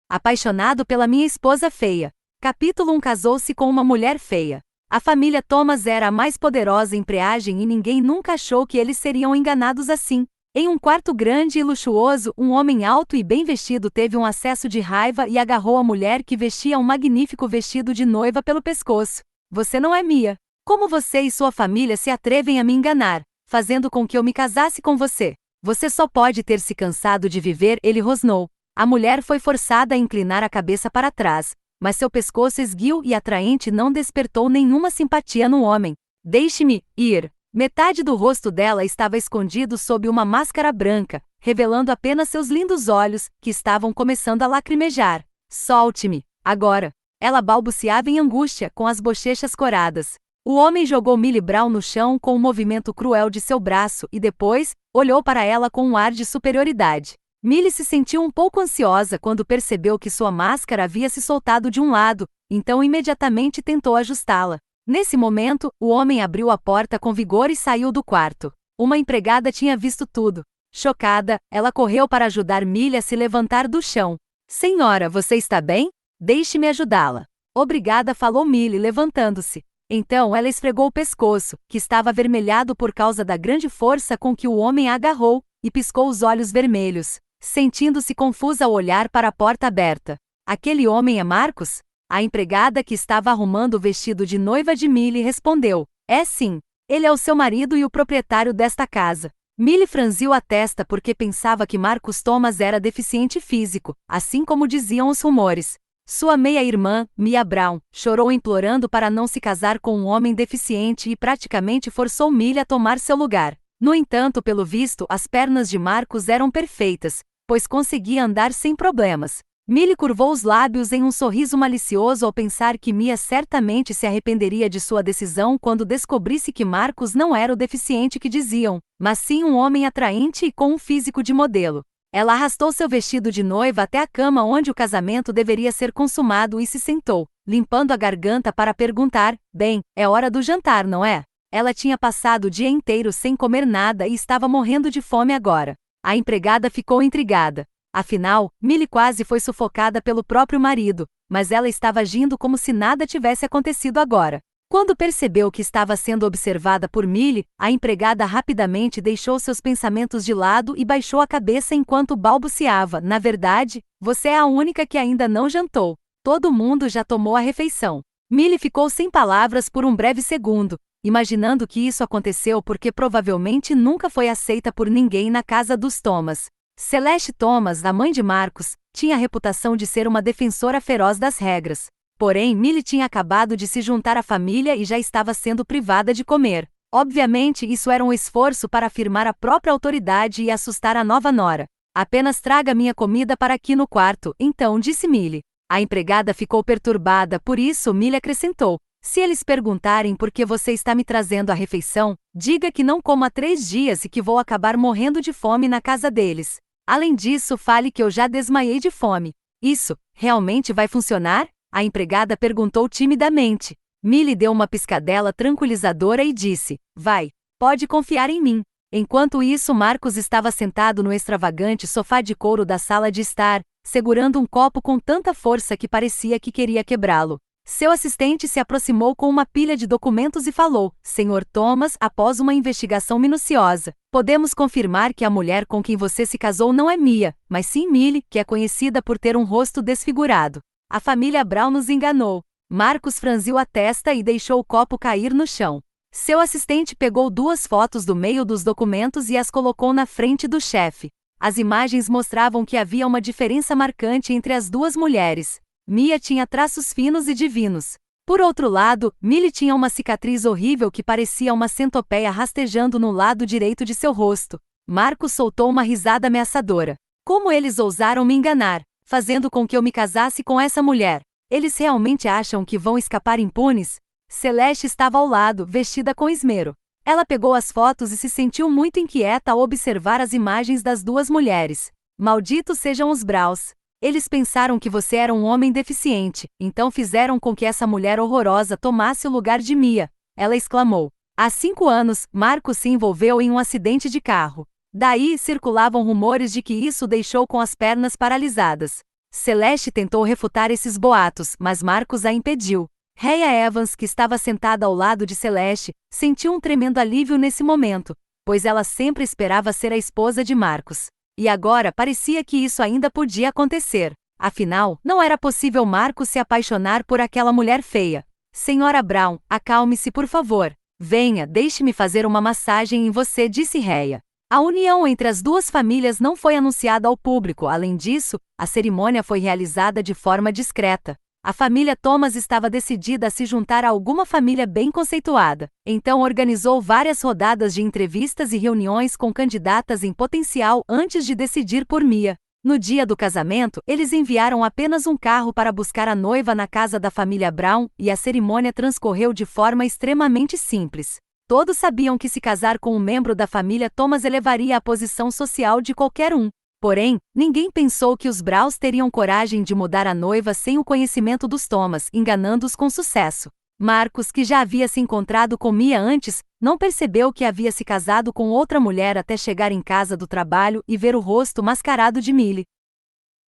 apaixonado pela minha esposa feia. Capítulo 1. Casou-se com uma mulher feia. A família Thomas era a mais poderosa em Preagem e ninguém nunca achou que eles seriam enganados assim. Em um quarto grande e luxuoso, um homem alto e bem vestido teve um acesso de raiva e agarrou a mulher que vestia um magnífico vestido de noiva pelo pescoço. Você não é Mia. Como você e sua família se atrevem a me enganar, fazendo com que eu me casasse com você? Você só pode ter se cansado de viver, ele rosnou. A mulher foi forçada a inclinar a cabeça para trás, mas seu pescoço esguio e atraente não despertou nenhuma simpatia no homem. Deixe-me ir. Metade do rosto dela estava escondido sob uma máscara branca, revelando apenas seus lindos olhos, que estavam começando a lacrimejar. Solte-me, agora. Ela balbuciava em angústia, com as bochechas coradas. O homem jogou Millie Brown no chão com um movimento cruel de seu braço e depois, olhou para ela com um ar de superioridade. Millie se sentiu um pouco ansiosa quando percebeu que sua máscara havia se soltado de um lado, então imediatamente tentou ajustá-la. Nesse momento, o homem abriu a porta com vigor e saiu do quarto. Uma empregada tinha visto tudo. Chocada, ela correu para ajudar Millie a se levantar do chão. Senhora, você está bem? Deixe-me ajudá-la. Obrigada, falou Millie, levantando-se. Então ela esfregou o pescoço, que estava avermelhado por causa da grande força com que o homem a agarrou, e piscou os olhos vermelhos, sentindo-se confusa ao olhar para a porta aberta. Aquele homem é Marcos? A empregada que estava arrumando o vestido de noiva de Millie respondeu. É sim. Ele é o seu marido e o proprietário desta casa. Millie franziu a testa porque pensava que Marcos Thomas era deficiente físico, assim como diziam os rumores. Sua meia-irmã, Mia Brown, chorou implorando para não se casar com um homem deficiente e praticamente forçou Millie a tomar seu lugar. No entanto, pelo visto, as pernas de Marcos eram perfeitas, pois conseguia andar sem problemas. Millie curvou os lábios em um sorriso malicioso ao pensar que Mia certamente se arrependeria de sua decisão quando descobrisse que Marcos não era o deficiente que diziam, mas sim um homem atraente e com um físico de modelo. Ela arrastou seu vestido de noiva até a cama onde o casamento deveria ser consumado e se sentou, limpando a garganta para perguntar, bem, é hora do jantar, não é? Ela tinha passado o dia inteiro sem comer nada e estava morrendo de fome agora. A empregada ficou intrigada. Afinal, Millie quase foi sufocada pelo próprio marido, mas ela estava agindo como se nada tivesse acontecido agora. Quando percebeu que estava sendo observada por Millie, a empregada rapidamente deixou seus pensamentos de lado e baixou a cabeça enquanto balbuciava. Na verdade, você é a única que ainda não jantou. Todo mundo já tomou a refeição. Millie ficou sem palavras por um breve segundo, imaginando que isso aconteceu porque provavelmente nunca foi aceita por ninguém na casa dos Thomas. Celeste Thomas, a mãe de Marcos, tinha a reputação de ser uma defensora feroz das regras. Porém, Millie tinha acabado de se juntar à família e já estava sendo privada de comer. Obviamente, isso era um esforço para afirmar a própria autoridade e assustar a nova nora. Apenas traga minha comida para aqui no quarto, então, disse Millie. A empregada ficou perturbada, por isso Millie acrescentou. Se eles perguntarem por que você está me trazendo a refeição, diga que não como há 3 dias e que vou acabar morrendo de fome na casa deles. Além disso, fale que eu já desmaiei de fome. Isso, realmente vai funcionar? A empregada perguntou timidamente. Millie deu uma piscadela tranquilizadora e disse, vai, pode confiar em mim. Enquanto isso, Marcos estava sentado no extravagante sofá de couro da sala de estar, segurando um copo com tanta força que parecia que queria quebrá-lo. Seu assistente se aproximou com uma pilha de documentos e falou, Sr. Thomas, após uma investigação minuciosa, podemos confirmar que a mulher com quem você se casou não é Mia, mas sim Millie, que é conhecida por ter um rosto desfigurado. A família Brown nos enganou. Marcos franziu a testa e deixou o copo cair no chão. Seu assistente pegou 2 fotos do meio dos documentos e as colocou na frente do chefe. As imagens mostravam que havia uma diferença marcante entre as 2 mulheres. Mia tinha traços finos e divinos. Por outro lado, Millie tinha uma cicatriz horrível que parecia uma centopeia rastejando no lado direito de seu rosto. Marcos soltou uma risada ameaçadora. Como eles ousaram me enganar, fazendo com que eu me casasse com essa mulher? Eles realmente acham que vão escapar impunes? Celeste estava ao lado, vestida com esmero. Ela pegou as fotos e se sentiu muito inquieta ao observar as imagens das 2 mulheres. Malditos sejam os Browns. Eles pensaram que você era um homem deficiente, então fizeram com que essa mulher horrorosa tomasse o lugar de Mia. Ela exclamou. Há 5 anos, Marcos se envolveu em um acidente de carro. Daí circulavam rumores de que isso o deixou com as pernas paralisadas. Celeste tentou refutar esses boatos, mas Marcos a impediu. Rhea Evans, que estava sentada ao lado de Celeste, sentiu um tremendo alívio nesse momento, pois ela sempre esperava ser a esposa de Marcos. E agora parecia que isso ainda podia acontecer. Afinal, não era possível Marcos se apaixonar por aquela mulher feia. Senhora Brown, acalme-se por favor. Venha, deixe-me fazer uma massagem em você, disse Rhea. A união entre as duas famílias não foi anunciada ao público. Além disso, a cerimônia foi realizada de forma discreta. A família Thomas estava decidida a se juntar a alguma família bem conceituada. Então organizou várias rodadas de entrevistas e reuniões com candidatas em potencial antes de decidir por Mia. No dia do casamento, eles enviaram apenas um carro para buscar a noiva na casa da família Brown, e a cerimônia transcorreu de forma extremamente simples. Todos sabiam que se casar com um membro da família Thomas elevaria a posição social de qualquer um. Porém, ninguém pensou que os Browns teriam coragem de mudar a noiva sem o conhecimento dos Thomas, enganando-os com sucesso. Marcos, que já havia se encontrado com Mia antes, não percebeu que havia se casado com outra mulher até chegar em casa do trabalho e ver o rosto mascarado de Millie.